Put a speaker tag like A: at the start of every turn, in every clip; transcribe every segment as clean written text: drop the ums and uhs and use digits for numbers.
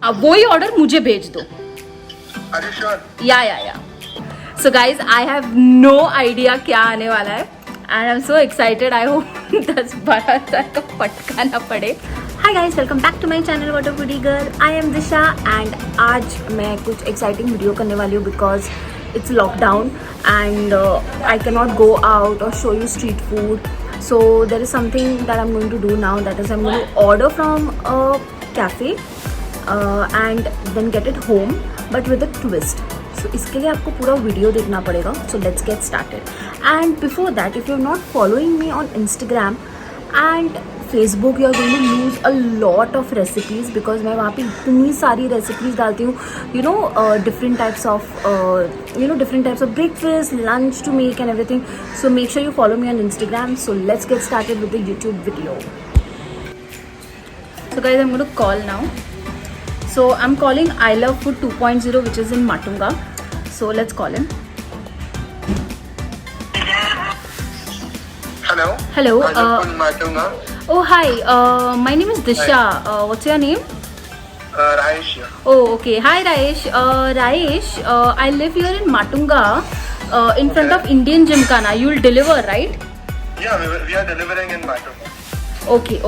A: अब वही ऑर्डर मुझे भेज दो.
B: Are you sure?
A: या. So guys, I have no idea क्या आने वाला है and I'm so excited. I hope 10-12 का फटका ना पड़े. Hi guys, welcome back to my channel What a Foodie Girl. I am Disha and आज मैं कुछ exciting वीडियो करने वाली हूँ because it's lockdown and I cannot go out or show you street food. So there is something that I'm going to do now, that is I'm going to order from a cafe and then get it home but with a twist. So इसके लिए आपको पूरा video देखना पड़ेगा. So let's get started. And before that, if you're not following me on Instagram and Facebook, you're going to lose a lot of recipes because मैं वहाँ पे इतनी सारी recipes डालती हूँ. You know, different types of breakfast, lunch to make and everything. So make sure you follow me on Instagram. So let's get started with the YouTube video. So guys, I'm going to call now. So I'm calling I Love Food 2.0, which is in Matunga. So let's call him.
B: Hello.
A: Hello.
B: I love food Matunga.
A: Oh hi. My name is Disha. What's your name?
B: Rajesh here.
A: Oh okay. Hi Rajesh. Rajesh, I live here in Matunga, in front of Indian Gymkhana. You'll deliver, right?
B: Yeah, we are delivering in Matunga.
A: Okay.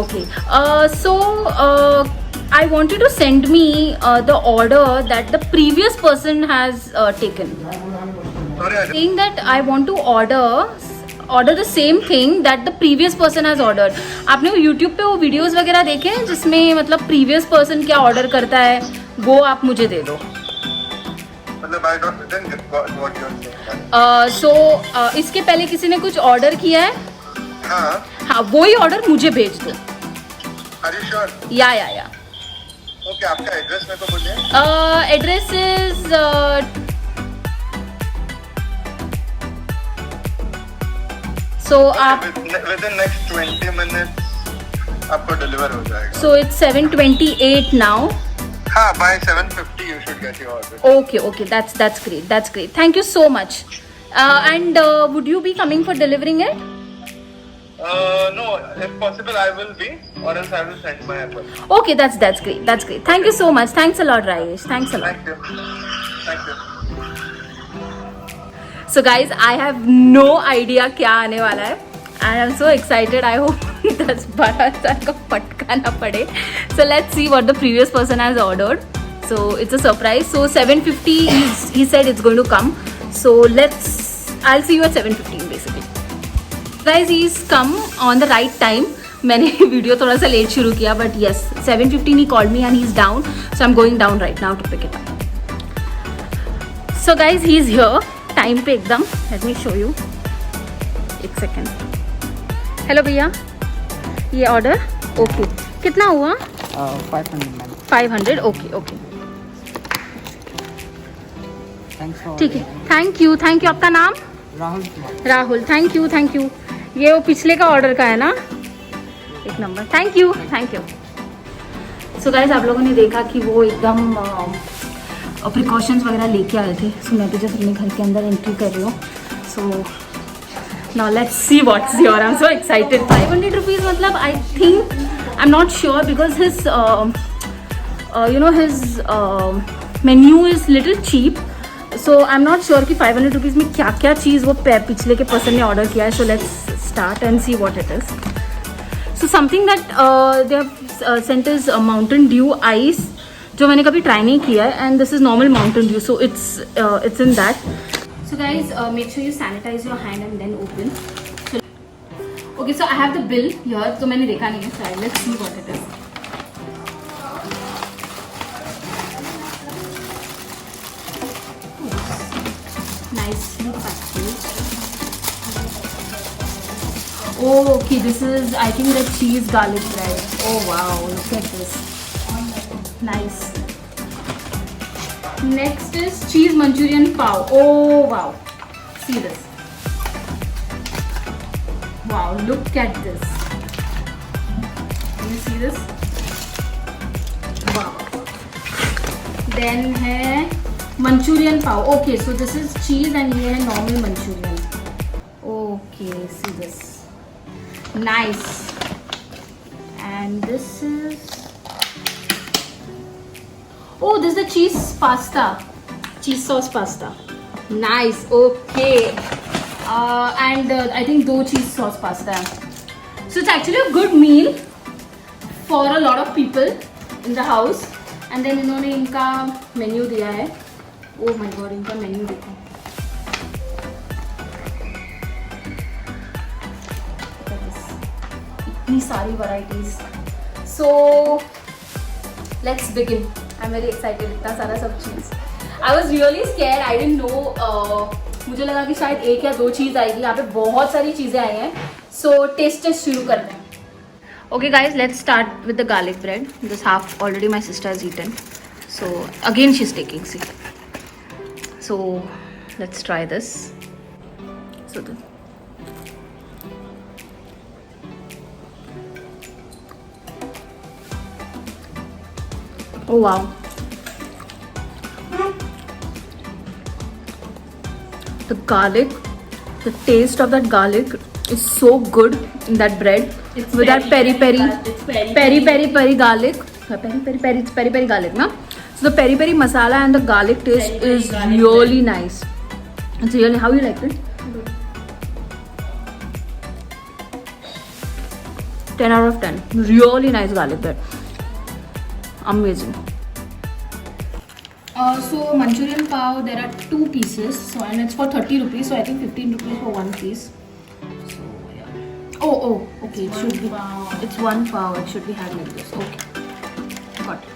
A: I want you to send me the order that the previous person has taken.
B: Sorry, I
A: Saying that I want to order the same thing that the previous person has ordered. आपने वो YouTube पे वो videos वगैरह देखे हैं जिसमें मतलब previous person क्या order करता है वो आप मुझे दे दो.
B: मतलब I didn't get what you're saying.
A: इसके पहले किसी ने कुछ order किया है?
B: हाँ.
A: वही order मुझे भेज दो.
B: Are you sure?
A: या.
B: Okay, आपका एड्रेस मेरे को बोलिए.
A: Address is so आप
B: within next 20 minutes आपको डिलीवर हो जाएगा.
A: so it's 7:28 now.
B: हाँ, by 7:50 you should get your order.
A: Okay, that's great. Thank you so much. And would you be coming for delivering it?
B: No, if possible I will be, or else I will send my apple.
A: Okay, that's great. Thank you so much. Thanks a lot, Rajesh. Thanks a lot.
B: Thank you.
A: So guys, I have no idea क्या आने वाला है and I'm so excited. I hope 10-12 का फटका ना पड़े. So let's see what the previous person has ordered. So it's a surprise. So 7:50 he said it's going to come. So I'll see you at 7:15 basically. Guys, he's come on the right time. मैंने video थोड़ा सा late शुरू किया but yes, 7:15 he called me and he's down. So I'm going down right now to pick it up. So guys, he's here. Time पे एकदम. Let me show you. एक second. Hello भैया, ये order. Okay, कितना हुआ? 500. Okay. ठीक है. Thank you. आपका नाम? राहुल. Thank you. ये वो पिछले का ऑर्डर का है ना? एक number. Thank you. So guys, आप लोगों ने देखा कि वो एकदम प्रिकॉशंस वगैरह लेके आए थे. सो मैं तो जब अपने घर के अंदर एंट्री कर रही हूँ. So now let's see what's your. I am so excited. 500 rupees मतलब I think, I am not sure because his menu is little cheap. So I am not sure कि 500 रुपीज़ में क्या क्या चीज़ वो पिछले के पर्सन ने ऑर्डर किया है. So let's start and see what it is. So something that they have sent is Mountain Dew Ice, जो मैंने कभी ट्राई नहीं किया है. And this is normal Mountain Dew. So it's in that. So guys, make sure you sanitise your hand and then open. Okay, so I have the bill here. तो मैंने देखा नहीं है. So let's see what it is. Nicely packaged. Oh, okay, this is, I think, the cheese garlic bread. Oh wow, look at this. Nice. Next is cheese Manchurian pav. Oh wow, see this. Wow, look at this. Can you see this? Wow. Then है Manchurian pav. Okay, so this is cheese and ये है normal Manchurian. Okay, see this. Nice. And this is Oh, this is the cheese pasta. Cheese sauce pasta. Nice. Okay. And I think 2 cheese sauce pasta है. So it's actually a good meal for a lot of people in the house. And then इन्होंने इनका menu दिया है. Oh my god, इनका menu देखो. इतनी सारी varieties. So let's begin. I'm very excited. इतना सारा सब चीज़. I was really scared. I didn't know. मुझे लगा कि शायद 1 या 2 चीज़ आएगी. यहाँ पे बहुत सारी चीज़ें आई हैं. So टेस्ट शुरू करते हैं. Okay guys, let's start with the garlic bread. This half already my sister has eaten. So again she's taking. See. So let's try this. So the oh wow. The garlic, the taste of that garlic is so good in that bread.
C: It's
A: with that peri peri garlic. Peri peri garlic, na? So the peri peri masala and the garlic taste
C: Peri
A: is
C: garlic
A: really nice. It's really, how you like it? 10 out of 10. Really nice garlic bread. Amazing. So Manchurian pav, there are 2 pieces. So and it's for 30 rupees. So I think 15 rupees for 1 piece. So yeah. Oh, okay. It should be. It's 1 pav. It should be had like this. Okay. Got it.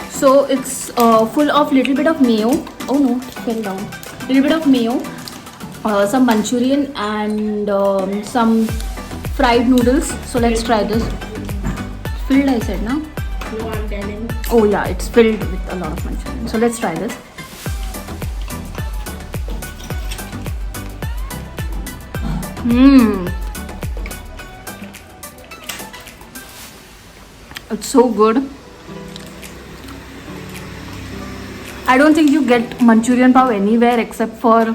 A: So it's full of little bit of mayo. Oh no, it fell down. Little bit of mayo, some Manchurian and some fried noodles. So let's try this. Filled, I said, no?
C: No, I'm telling.
A: Oh yeah, it's filled with a lot of Manchurian. So let's try this. It's so good. I don't think you get Manchurian pav anywhere except for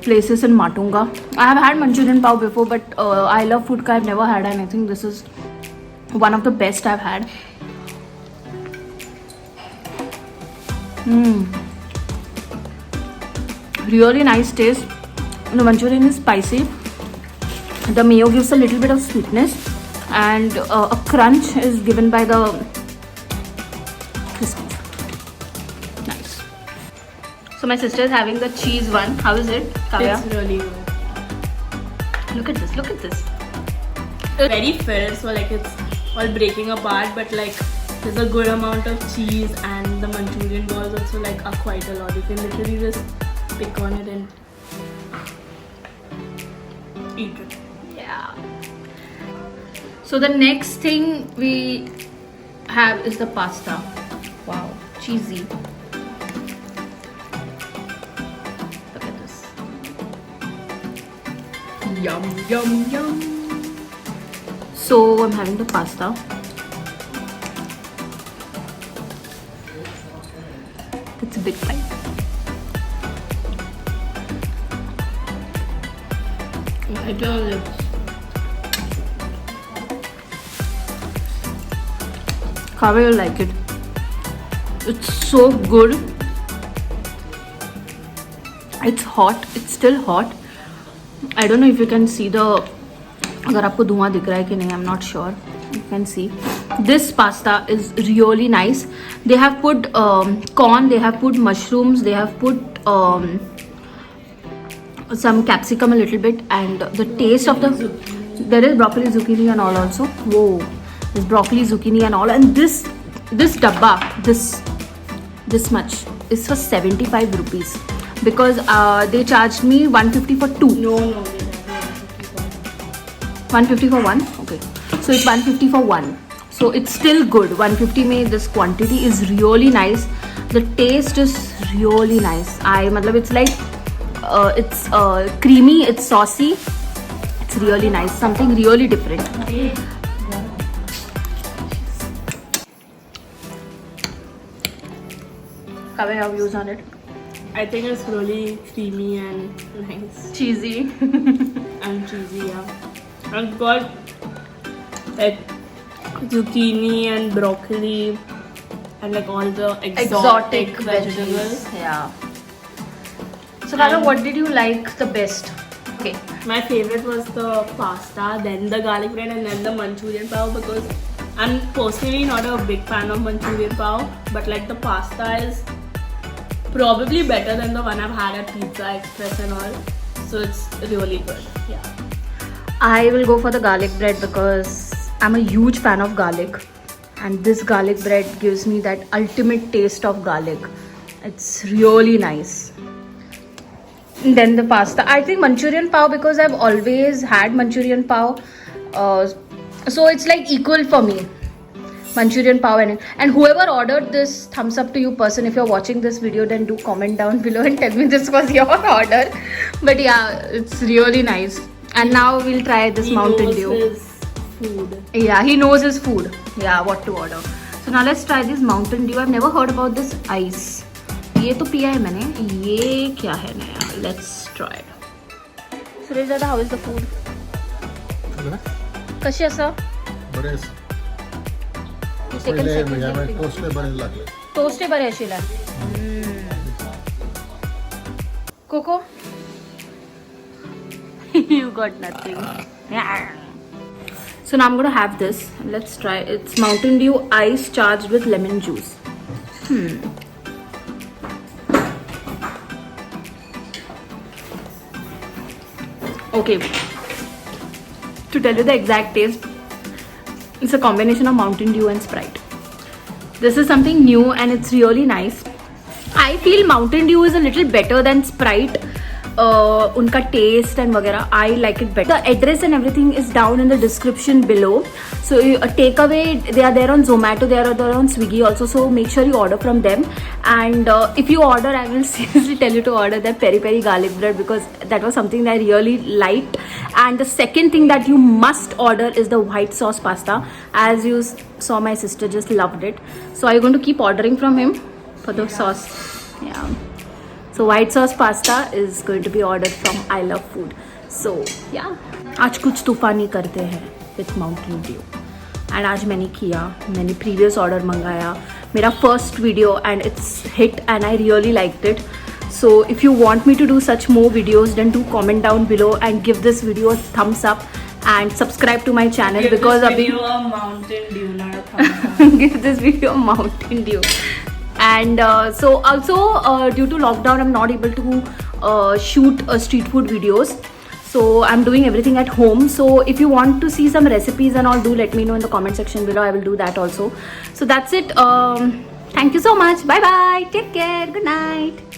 A: places in Matunga. I have had Manchurian pav before, but I love food ka I've never had, and I think this is one of the best I've had. Really nice taste. The Manchurian is spicy. The mayo gives a little bit of sweetness, and a crunch is given by the crispy. Nice. So my sister is having the cheese one. How is it, Kavya?
C: It's really good.
A: Look at this. Look at this.
C: Very filled, so like it's all breaking apart, but like there's a good amount of cheese, and the Manchurian balls also like are quite a lot. You can literally just pick on it and eat it.
A: Yeah. So the next thing we have is the pasta. Wow, cheesy. Look at this. Yum, yum, yum. So I'm having the pasta. It's a big bite.
C: I tell you.
A: How will you like it? It's so good. It's hot. It's still hot. I don't know if you can see the. अगर आपको धुआं दिख रहा है कि नहीं, I'm not sure. You can see. This pasta is really nice. They have put corn. They have put mushrooms. They have put some capsicum a little bit, and the taste of the. There is broccoli, zucchini, and all also. Whoa. There's broccoli, zucchini and all, and this dabba, this much is for 75 rupees because they charged me 150 for 2.
C: No,
A: 150 for 1. Okay, so it's 150 for 1. So it's still good. 150 mein this quantity is really nice. The taste is really nice. It's like it's creamy, it's saucy. It's really nice. Something really different. Kavya, your views on it?
C: I think it's really creamy and nice.
A: Cheesy.
C: And cheesy, yeah. And got like zucchini and broccoli and like all the
A: Exotic vegetables. Yeah. So Carla,
C: And-
A: what did you like the best? Okay.
C: My favorite was the pasta, then the garlic bread, and then the Manchurian pav, because I'm personally not a big fan of Manchurian pav, but like the pasta is probably better than the one I've had at Pizza Express and all. So it's really good. Yeah.
A: I will go for the garlic bread because I'm a huge fan of garlic, and this garlic bread gives me that ultimate taste of garlic. It's really nice. Then the pasta. I think Manchurian pav, because I've always had Manchurian pav, so it's like equal for me. Manchurian pav and whoever ordered this, thumbs up to you person. If you're watching this video, then do comment down below and tell me this was your order. But yeah, it's really nice. And now we'll try this
C: He
A: Mountain
C: knows
A: Dew.
C: his food.
A: Yeah, he knows his food. Yeah, what to order. So now let's try this Mountain Dew. I've never heard about this ice. ये तो पिया है मैंने. ये क्या है नया? Let's try. Suresh Dada, how is the food? कशी असं?
D: बरेच
A: Second
D: टोस्टले बरेच लागले
A: टोस्टे बरे आशिल्ले. Coco? You got nothing. Yeah. So now I'm gonna have this. Let's try. It's Mountain Dew ice charged with lemon juice. Okay. To tell you the exact taste, it's a combination of Mountain Dew and Sprite. This is something new and it's really nice. I feel Mountain Dew is a little better than Sprite. Unka taste and वगैरह, I like it better. The address and everything is down in the description below. So takeaway, they are there on Zomato, they are there on Swiggy also. So make sure you order from them. And if you order, I will seriously tell you to order their peri peri garlic bread, because that was something that I really liked. And the second thing that you must order is the white sauce pasta. As you saw, my sister just loved it. So are you going to keep ordering from him for the sauce? Yeah. So white sauce pasta is going to be ordered from I Love Food. So yeah, आज कुछ तूफानी करते हैं with Mountain Dew. And आज मैंने किया, मैंने previous order मंगाया, मेरा first video and it's hit and I really liked it. So if you want me to do such more videos, then do comment down below and give this video a thumbs up and subscribe to my channel.
C: Give
A: because
C: this
A: अभी
C: video a Mountain Dew, not a thumbs up.
A: give this video a Mountain Dew. And so also due to lockdown, I'm not able to shoot street food videos. So I'm doing everything at home. So if you want to see some recipes and all, do let me know in the comment section below. I will do that also. So that's it. Thank you so much. Bye bye. Take care. Good night.